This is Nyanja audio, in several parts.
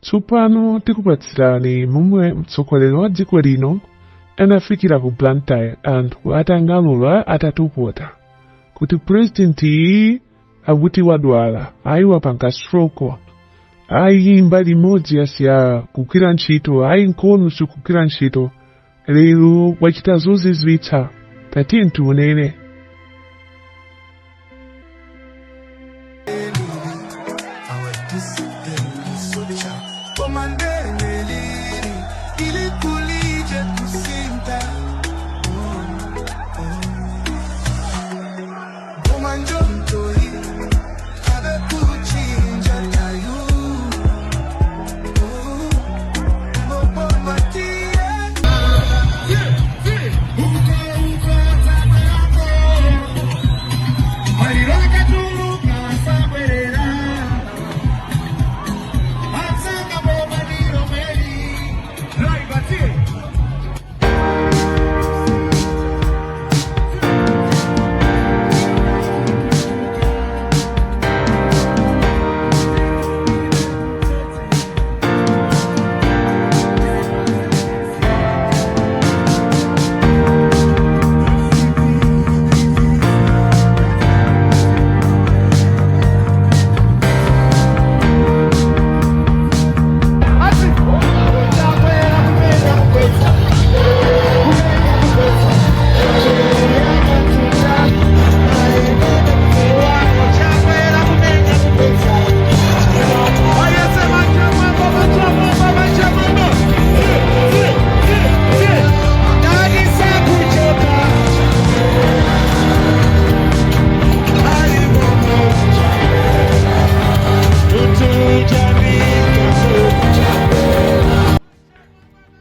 Tsopano tikupatsirani momwe mtsogoleri wa dziko lino anafikira ku Blantyre anthu atangamula atatupota kuti purezidenti akuti wadwala, ayi wapanga stroke, ayi mbali imodzi yasiya kugwira ntchito, ayi nkono sikugwira ntchito, lero wachita zozizwitsa. Tatiye tiunene.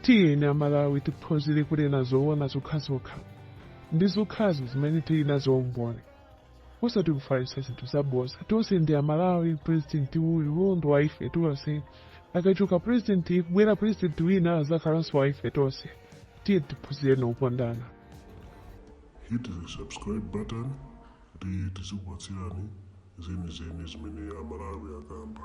Tiyeni Malawi tiphunzire kunena zoona zokhazokha ndi zokhazo zimene tili nazo umboni, osati kufalitsa zinthu zabodza. Tonse ndi Malawi, purezidenti uyu ndi wa ife tonse. Akachoka purezidenti kubwera purezidenti wina azakhalanso wa ife tonse. Tiye tiphunzire nopondana. Hit the subscribe button kuti tizikupatsirani zeni zimene Malawi akamba.